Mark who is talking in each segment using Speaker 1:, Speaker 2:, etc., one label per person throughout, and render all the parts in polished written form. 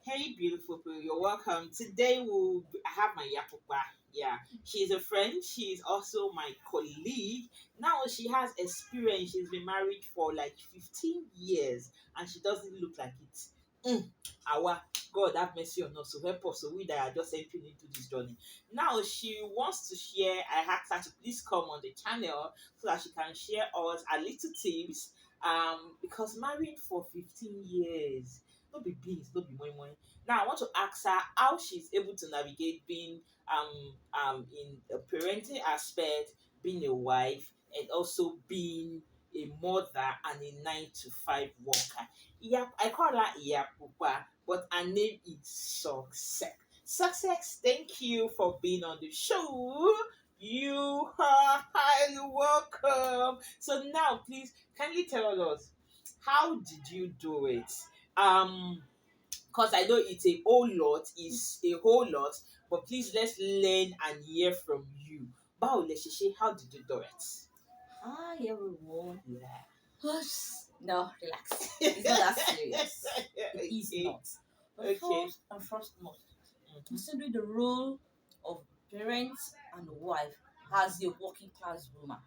Speaker 1: Hey, beautiful people, you're welcome. Today I have my Yapupa. Yeah, she's a friend. She's also my colleague. Now she has experience. She's been married for like 15 years and she doesn't look like it. Our God have mercy on us. So help us. So we that are just entering into this journey. Now she wants to share. I asked her to please come on the channel so that she can share us a little tips. Because married for 15 years, no be beans, no be money. Now I want to ask her how she's able to navigate being in a parenting aspect, being a wife, and also being a mother and a 9 to 5 worker. Yeah, I call her Iyapupa, but her name is Success. Success, thank you for being on the show. You are highly welcome. So now, please, can you tell us how did you do it? Because I know it's a whole lot, but please let's learn and hear from you. Bao Leshishi, how did you do it?
Speaker 2: Hi everyone.
Speaker 1: Yeah.
Speaker 2: No, relax. It's not that serious. It is
Speaker 1: Okay.
Speaker 2: not. But
Speaker 1: Okay.
Speaker 2: first and foremost,
Speaker 1: Mhm.
Speaker 2: considering the role of parents and wife as a working class woman.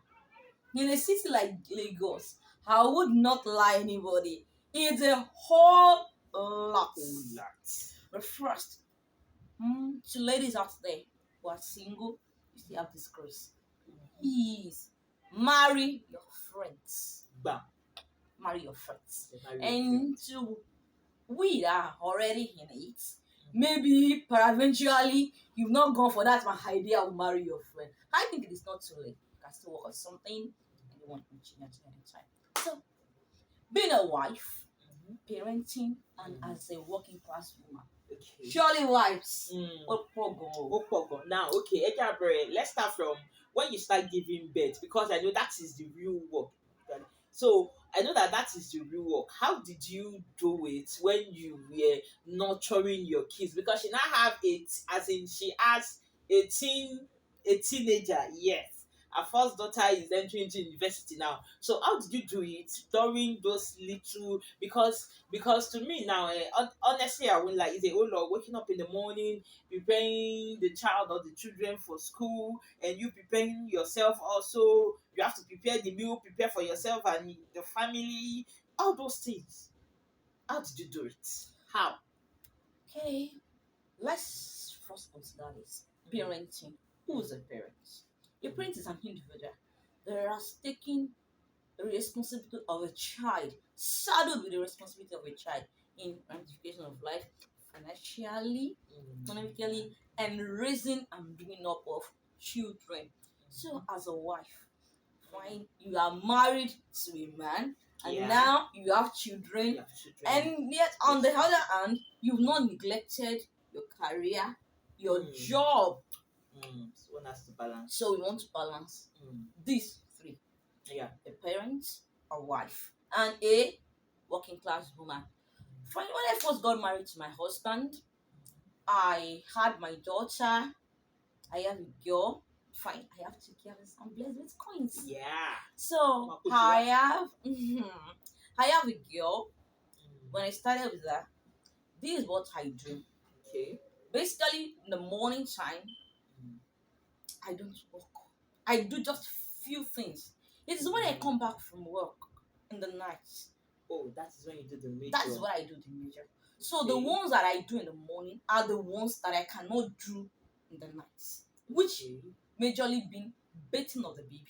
Speaker 2: In a city like Lagos, I would not lie anybody. It's a whole lot.
Speaker 1: Whole lot.
Speaker 2: But first, to ladies out there who are single, you still have this grace. Please marry your friends.
Speaker 1: Bam.
Speaker 2: Marry your friends.
Speaker 1: Marry your
Speaker 2: And
Speaker 1: friends.
Speaker 2: to we that are already in it, maybe eventually you've not gone for that my idea of marry your friend. I think it is not too late. You can still work on something and you want to change at any time. So being a wife,
Speaker 1: Mhm.
Speaker 2: parenting, and as a working class woman.
Speaker 1: Okay.
Speaker 2: Surely wives.
Speaker 1: Mm.
Speaker 2: Opogo.
Speaker 1: Opogo. Now, okay, Ejabere, let's start from when you start giving birth because I know that is the real work. So I know that is the real work. How did you do it when you were nurturing your kids? Because she now have it, as in she has a teenager. Yes, her first daughter is entering into university now. So how did you do it during those little? Because to me now, honestly, I won't like. It's a whole lot. Waking up in the morning, preparing the child or the children for school, and you preparing yourself also. You have to prepare the meal, prepare for yourself and the family, all those things. How did you do it? How?
Speaker 2: Okay, let's first consider this. Parenting. Who is a parent? A parent is an individual that has taken the responsibility of a child, saddled with the responsibility of a child in ramification of life, financially, economically, and raising and bringing up of children. So, as a wife, fine, you are married to a man, and
Speaker 1: Yeah.
Speaker 2: now you have children,
Speaker 1: You have children.
Speaker 2: and yet on the other hand, you've not neglected your career, your job.
Speaker 1: So one has to balance.
Speaker 2: So we want to balance these three.
Speaker 1: Yeah.
Speaker 2: A parent, a wife, and a working class woman. When I first got married to my husband, I had my daughter, I have a girl. Fine, I have two girls. I'm blessed with coins.
Speaker 1: Yeah.
Speaker 2: So I have I have a girl. When I started with her, this is what I do.
Speaker 1: Okay.
Speaker 2: Basically, in the morning time, I don't work. I do just few things. It is when I come back from work in the night.
Speaker 1: Oh, that is when you do the major.
Speaker 2: That is what I do the major. So the ones that I do in the morning are the ones that I cannot do in the night, which majorly being bathing of the baby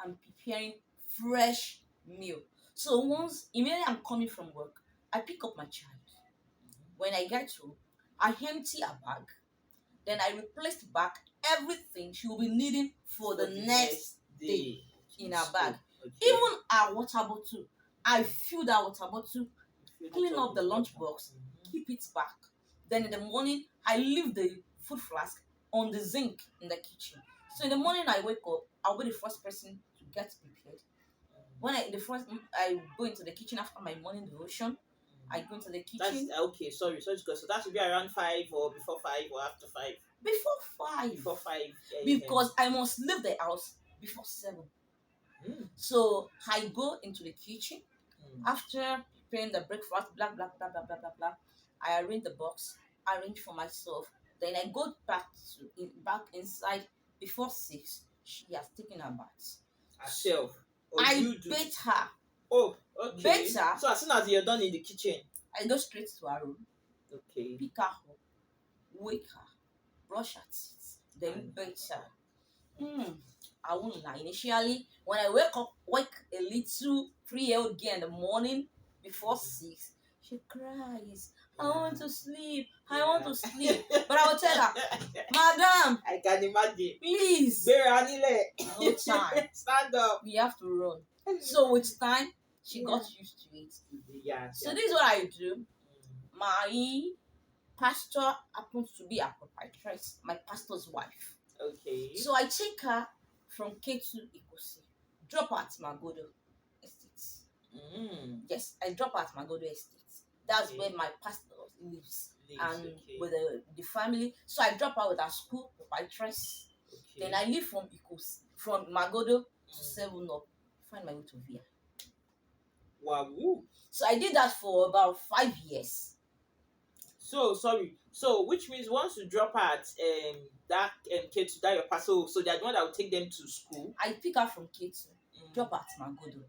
Speaker 2: and preparing fresh meal. So once immediately I'm coming from work, I pick up my child. When I get home, I empty a bag. Then I replace back everything she will be needing for the next day in her bag.
Speaker 1: Okay.
Speaker 2: Even our water bottle, I fill that water bottle, clean up the lunch box, keep it back. Then in the morning, I leave the food flask on the zinc in the kitchen. So in the morning, I wake up, I'll be the first person to get prepared. When I go into the kitchen after my morning devotion. I go into the kitchen.
Speaker 1: That's okay. Sorry. So that should be around 5 or before 5 or after 5.
Speaker 2: Before 5.
Speaker 1: Before 5.
Speaker 2: Because I must leave the house before 7. So I go into the kitchen after preparing the breakfast, blah blah blah blah blah blah blah. I arrange the box, arrange for myself. Then I go back inside before 6. She has taken her bath.
Speaker 1: Herself. Or
Speaker 2: I
Speaker 1: you do?
Speaker 2: bathe her.
Speaker 1: Oh, okay.
Speaker 2: Better.
Speaker 1: So as soon as you're done in the kitchen.
Speaker 2: I go straight to her room,
Speaker 1: Okay.
Speaker 2: pick her up, wake her, brush her teeth, then bathe her. I won't lie. Initially, when I wake a little 3-year-old girl in the morning before 6, she cries. I want to sleep. I want to sleep. But I will tell her, Madam,
Speaker 1: I can imagine.
Speaker 2: please. No time.
Speaker 1: Stand up.
Speaker 2: We have to run. So with time, she got used to it.
Speaker 1: Yeah.
Speaker 2: So this is what I do. My pastor happens to be a proprietress, my pastor's wife.
Speaker 1: Okay.
Speaker 2: So I take her from K2 Ikosi, drop her at Magodo Estate. Yes, I drop her at Magodo Estate. That's where my pastor lives. And with the family. So I drop her with her school proprietress. Then I leave from Ikosi, from Magodo to 7 Up, find my way to Via.
Speaker 1: Wow.
Speaker 2: So I did that for about 5 years.
Speaker 1: So sorry. So which means once you drop her at that K2, that your pastor, so they're the one that will take them to school.
Speaker 2: I pick her from K2, drop her at Magodo.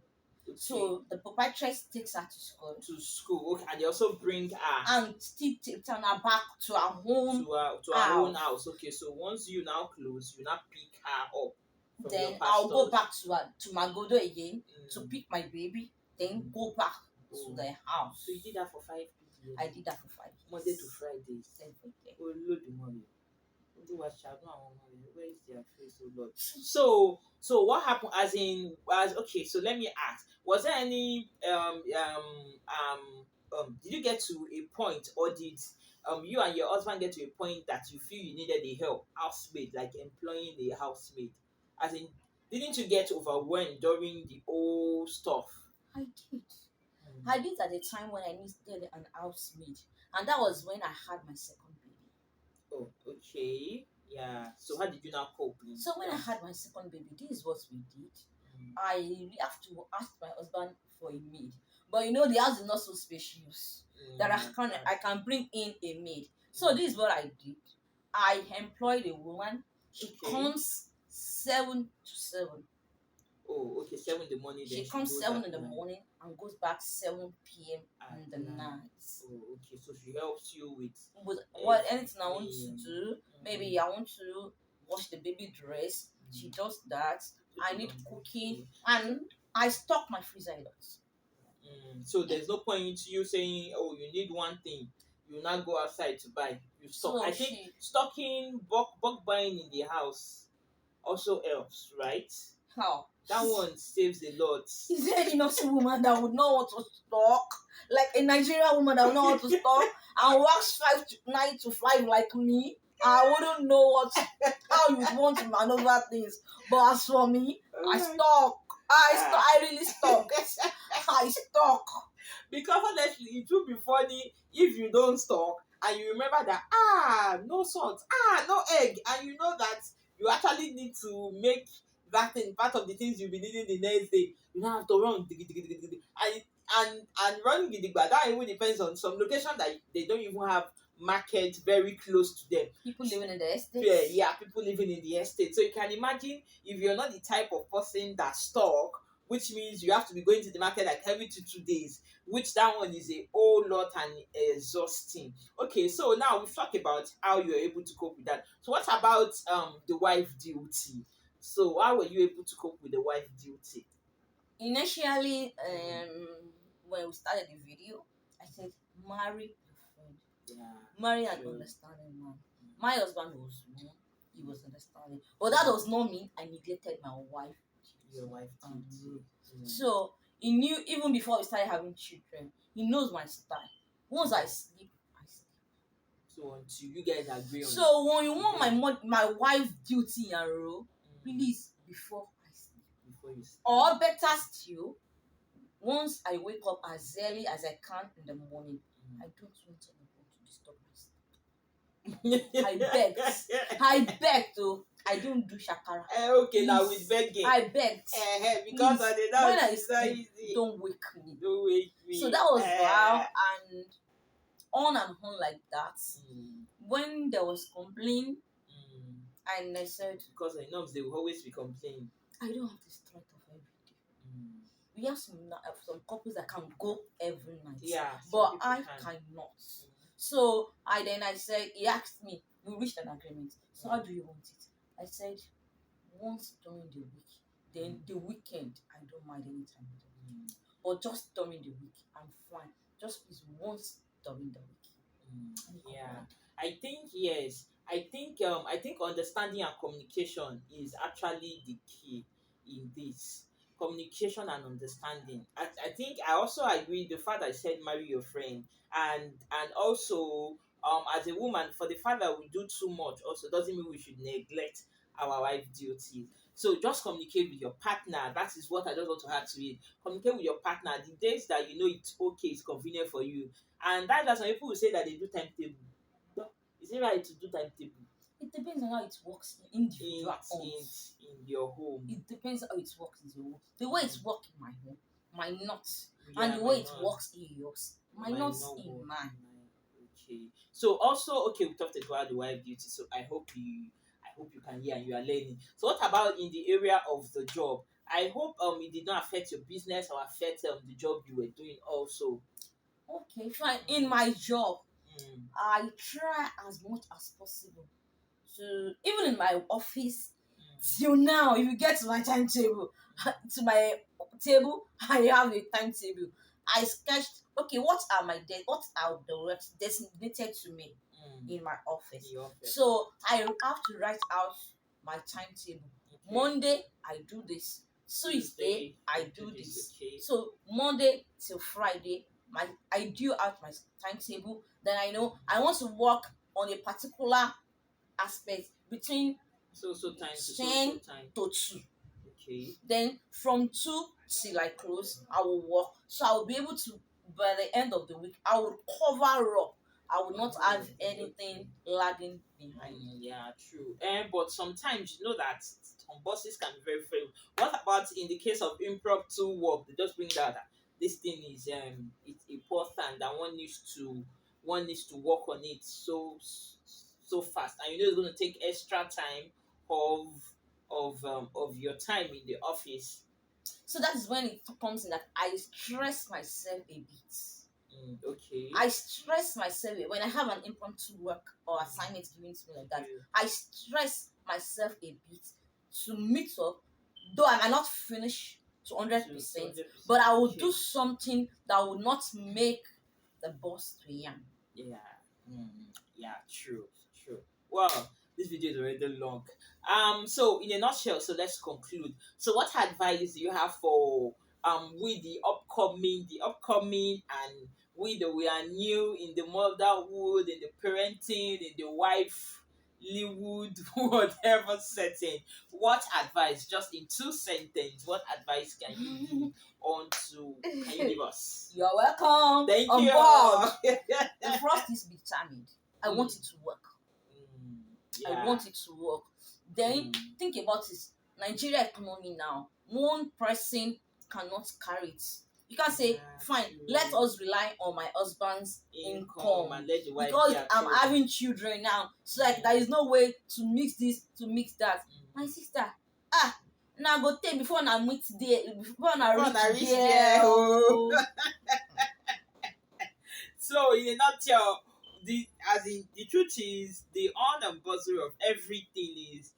Speaker 2: Okay. So the proprietress takes her to school.
Speaker 1: Okay, and they also bring her
Speaker 2: and still turn her back to her home.
Speaker 1: To her own house. Okay, so once you now close, you now pick her up.
Speaker 2: Then I'll go back to Magodo again to pick my baby. Then go back to the house.
Speaker 1: So you did that for 5 years?
Speaker 2: I did that for 5 years.
Speaker 1: Monday to Friday. Oh, Lord, the money. Where is their face, oh Lord? So what happened? Okay. So let me ask: was there any did you get to a point, or did you and your husband get to a point that you feel you needed a housemaid, like employing a housemaid? As in, didn't you get overwhelmed during the whole stuff?
Speaker 2: I did. I did at the time when I needed an housemaid, and that was when I had my second baby.
Speaker 1: Oh, okay. Yeah. So how did you now cope?
Speaker 2: So when I had my second baby, this is what we did. I really have to ask my husband for a maid. But you know, the house is not so spacious that I can bring in a maid. So this is what I did. I employed a woman. She comes 7 to 7.
Speaker 1: Oh, okay, 7 in the morning.
Speaker 2: She comes 7 in the morning and goes back 7 p.m. in the night.
Speaker 1: Oh, okay. So she helps you with
Speaker 2: anything I want to do. Maybe I want to wash the baby dress. She does that. I need cooking, and I stock my freezer a lot.
Speaker 1: So there's no point into you saying, "Oh, you need one thing." You not go outside to buy. You stock. So I think stocking, bulk buying in the house also helps, right?
Speaker 2: How?
Speaker 1: That one saves a lot.
Speaker 2: Is there any Nigerian woman that would know what to stock? Like a Nigerian woman that would know how to stock and works 9 to 5 like me? I wouldn't know how you want to maneuver things. But as for me, I stock. I really stock. I stock.
Speaker 1: Because honestly, it will be funny if you don't stock and you remember that no salt, no egg, and you know that you actually need to make that thing part of the things you'll be needing the next day. You don't have to run and running gidigba. That even depends on some location that they don't even have market very close to them.
Speaker 2: People living in the estate.
Speaker 1: Yeah, people living in the estate. So you can imagine if you're not the type of person that stock, which means you have to be going to the market like every 2 days, which that one is a whole lot and exhausting. Okay, so now we've talked about how you're able to cope with that. So what about the wife duty? So how were you able to cope with the wife duty?
Speaker 2: Initially, when we started the video, I said, marry your friend. Yeah. Marry an understanding man. My husband was known, he was understanding. But that does not mean I neglected my wife.
Speaker 1: Your wife duty.
Speaker 2: So he knew even before we started having children, he knows my style. Once I sleep, I sleep.
Speaker 1: So until you guys agree on it.
Speaker 2: So when you want my wife duty and role, please before I sleep. Before you sleep. Or better still, once I wake up as early as I can in the morning, I don't want anyone to disturb my sleep. I beg to. I don't do shakara.
Speaker 1: Okay, please. Now with begging.
Speaker 2: I begged.
Speaker 1: Because I did not.
Speaker 2: When I sleep, don't wake me.
Speaker 1: Don't wake me.
Speaker 2: So that was wow, and on and on like that.
Speaker 1: Mm.
Speaker 2: When there was complaint,
Speaker 1: Mm.
Speaker 2: and I said,
Speaker 1: Because I know they will always be complaining.
Speaker 2: I don't have the strength of every day.
Speaker 1: Mm.
Speaker 2: We have some couples that can go every night,
Speaker 1: Yeah, some
Speaker 2: but
Speaker 1: people
Speaker 2: I
Speaker 1: can.
Speaker 2: cannot.
Speaker 1: Mm.
Speaker 2: So I said, he asked me, we reached an agreement. So how do you want it? I said, once during the week, then the weekend, I don't mind anytime.
Speaker 1: Mm.
Speaker 2: But just during the week, I'm fine. Just please once during the week.
Speaker 1: Mm.
Speaker 2: And he
Speaker 1: Yeah,
Speaker 2: complied.
Speaker 1: I think yes. I think understanding and communication is actually the key in this. Communication and understanding. I think I also agree the fact that I said marry your friend, and also as a woman, for the fact that we do too much also doesn't mean we should neglect our wife duties. So just communicate with your partner. That is what I just want to add to it. Communicate with your partner the days that you know it's okay, it's convenient for you. And that's why some people will say that they do timetable. But is it right to do timetable
Speaker 2: It depends on how it works in
Speaker 1: in
Speaker 2: individual
Speaker 1: in
Speaker 2: homes.
Speaker 1: in your home?
Speaker 2: It depends how it works in your home. The way it works in my home might not.
Speaker 1: Yeah,
Speaker 2: And the way
Speaker 1: might
Speaker 2: it
Speaker 1: not,
Speaker 2: works in yours might
Speaker 1: might
Speaker 2: not
Speaker 1: not
Speaker 2: in
Speaker 1: work.
Speaker 2: mine.
Speaker 1: Okay. So also, okay, we talked about the wife duty. So I hope you can hear and you are learning. So what about in the area of the job? I hope it did not affect your business or affect the job you were doing also.
Speaker 2: Okay, fine. In my job,
Speaker 1: Mm.
Speaker 2: I try as much as possible to, even in my office,
Speaker 1: Mm.
Speaker 2: till now, if you get to my timetable, to my table, I have a timetable. I sketched, okay, what are the works designated to me
Speaker 1: Mm.
Speaker 2: in my office.
Speaker 1: In your office.
Speaker 2: So I have to write out my timetable.
Speaker 1: Okay.
Speaker 2: Monday, I do this. Tuesday, I do
Speaker 1: you
Speaker 2: this.
Speaker 1: Okay.
Speaker 2: So Monday till Friday, I do out my timetable. Then I know I want to work on a particular aspect between
Speaker 1: So time to
Speaker 2: 10
Speaker 1: time.
Speaker 2: to 2.
Speaker 1: Okay.
Speaker 2: Then from 2 till I close, I will work. So I will be able to, by the end of the week, I will cover up. I will not have anything lagging behind.
Speaker 1: Yeah, true. But sometimes you know that some bosses can be very fair. What about in the case of impromptu work? They just bring that this thing is it's important that one needs to work on it so fast, and you know it's going to take extra time of of your time in the office.
Speaker 2: So that is when it comes in that I stress myself a bit.
Speaker 1: Okay.
Speaker 2: I stress myself when I have an impromptu work or assignment given to me like that.
Speaker 1: Okay.
Speaker 2: I stress myself a bit to meet up, though I might not finish to 100%, but I will do something that will not make the boss to yam.
Speaker 1: Yeah. Yeah, true. Well, this video is already long. So in a nutshell, so let's conclude. So what advice do you have for with the upcoming and we are new in the motherhood, in the parenting, in the wifelyhood, whatever setting? What advice, just in 2 sentences, what advice can you give us?
Speaker 2: You're welcome.
Speaker 1: Thank
Speaker 2: On
Speaker 1: you.
Speaker 2: board. The first is be determined. I want it to work.
Speaker 1: Yeah.
Speaker 2: I want it to work. Then think about it. Nigeria economy now. One person cannot carry it. You can say, fine,
Speaker 1: true.
Speaker 2: let us rely on my husband's income.
Speaker 1: And let the wife
Speaker 2: Because
Speaker 1: care
Speaker 2: I'm
Speaker 1: children.
Speaker 2: having children now. So like there is no way to mix this, to mix that. My sister, now go take before I meet there, before I reach there. Oh.
Speaker 1: So in a nutshell, the truth is the on and buzzer of everything is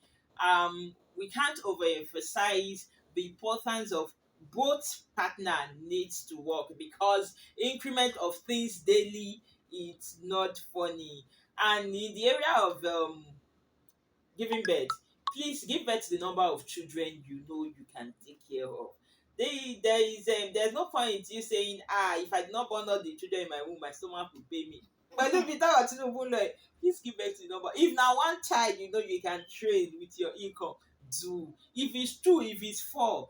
Speaker 1: we can't overemphasize the importance of both partner needs to work, because increment of things daily, it's not funny. And in the area of giving birth, please give birth to the number of children you know you can take care of. There's no point in you saying, if I did not born all the children in my womb, my stomach will pay me. But look, without like, please give birth to the number. If now one child you know you can train with your income, do. If it's two, if it's four,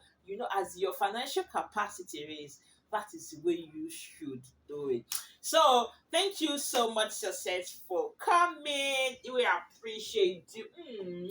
Speaker 1: as your financial capacity is, that is the way you should do it. So thank you so much, Success, for coming. We appreciate you.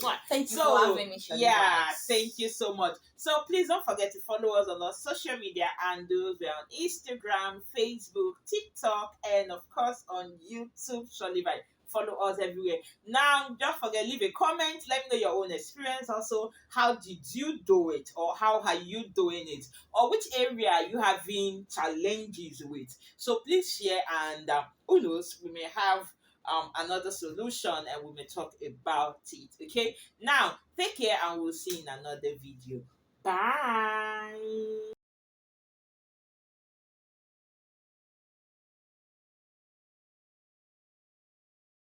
Speaker 1: Mwah.
Speaker 2: Thank you
Speaker 1: So,
Speaker 2: for having me, Shirley
Speaker 1: yeah,
Speaker 2: Vibes.
Speaker 1: thank you so much. So please don't forget to follow us on our social media handles. We're on Instagram, Facebook, TikTok, and of course on YouTube, Shirley Vibes. Follow us everywhere. Now, don't forget, leave a comment. Let me know your own experience. Also, how did you do it, or how are you doing it, or which area you having challenges with. So please share, and who knows, we may have another solution, and we may talk about it. Okay. Now, take care, and we'll see you in another video. Bye.